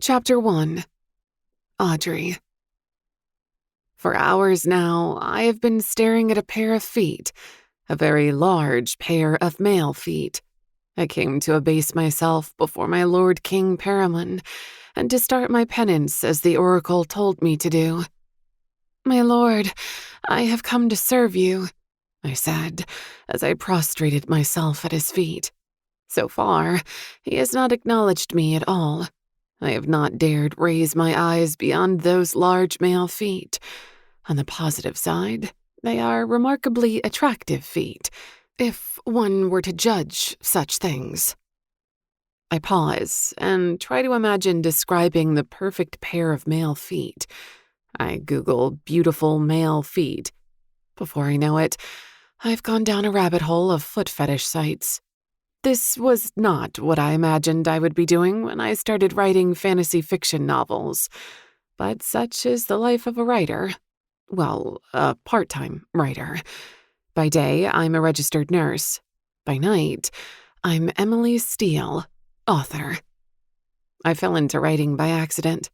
Chapter 1. Audrey. For hours now, I have been staring at a pair of feet, a very large pair of male feet. I came to abase myself before my Lord King Paramon, and to start my penance as the oracle told me to do. "My lord, I have come to serve you," I said, as I prostrated myself at his feet. So far, he has not acknowledged me at all. I have not dared raise my eyes beyond those large male feet. On the positive side, they are remarkably attractive feet, if one were to judge such things. I pause and try to imagine describing the perfect pair of male feet. I Google beautiful male feet. Before I know it, I've gone down a rabbit hole of foot fetish sites. This was not what I imagined I would be doing when I started writing fantasy fiction novels, but such is the life of a writer. Well, a part-time writer. By day, I'm a registered nurse. By night, I'm Emily Steele, author. I fell into writing by accident.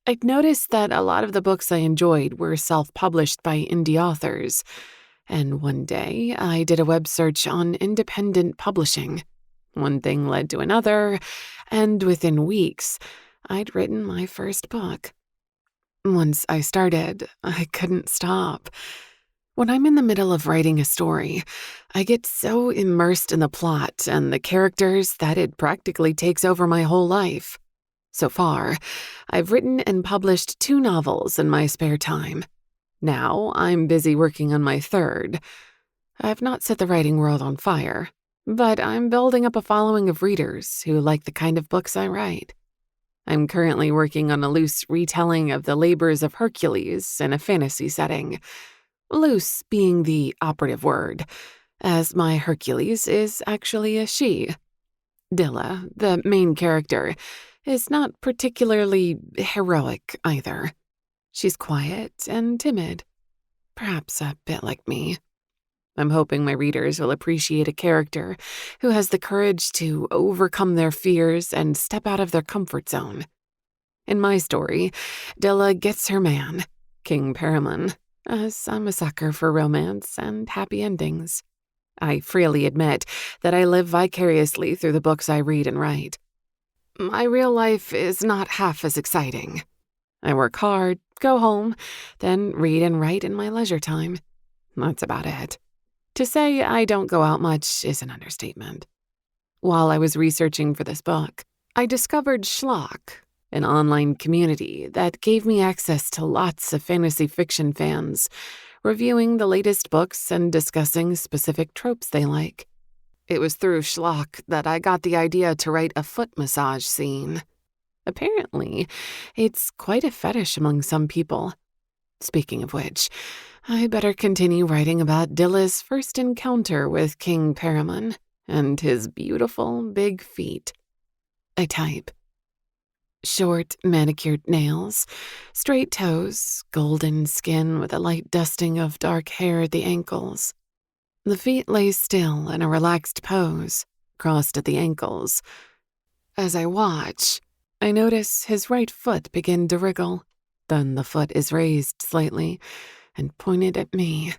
I'd noticed that a lot of the books I enjoyed were self-published by indie authors, and one day I did a web search on independent publishing. One thing led to another, and within weeks, I'd written my first book. Once I started, I couldn't stop. When I'm in the middle of writing a story, I get so immersed in the plot and the characters that it practically takes over my whole life. So far, I've written and published 2 novels in my spare time. Now, I'm busy working on my 3rd. I've not set the writing world on fire, but I'm building up a following of readers who like the kind of books I write. I'm currently working on a loose retelling of the labors of Hercules in a fantasy setting. Loose being the operative word, as my Hercules is actually a she. Dilla, the main character, is not particularly heroic either. She's quiet and timid, perhaps a bit like me. I'm hoping my readers will appreciate a character who has the courage to overcome their fears and step out of their comfort zone. In my story, Dilla gets her man, King Paramon, as I'm a sucker for romance and happy endings. I freely admit that I live vicariously through the books I read and write. My real life is not half as exciting. I work hard, go home, then read and write in my leisure time. That's about it. To say I don't go out much is an understatement. While I was researching for this book, I discovered Schlock, an online community that gave me access to lots of fantasy fiction fans, reviewing the latest books and discussing specific tropes they like. It was through Schlock that I got the idea to write a foot massage scene. Apparently, it's quite a fetish among some people. Speaking of which, I better continue writing about Dilla's first encounter with King Paramon and his beautiful big feet. I type. Short, manicured nails, straight toes, golden skin with a light dusting of dark hair at the ankles. The feet lay still in a relaxed pose, crossed at the ankles. As I watch, I notice his right foot begin to wriggle. Then the foot is raised slightly and pointed at me.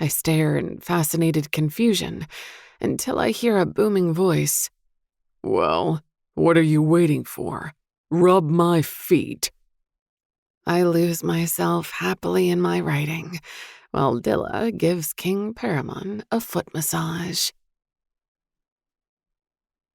I stare in fascinated confusion until I hear a booming voice. "Well, what are you waiting for? Rub my feet." I lose myself happily in my writing, while Dilla gives King Paramon a foot massage.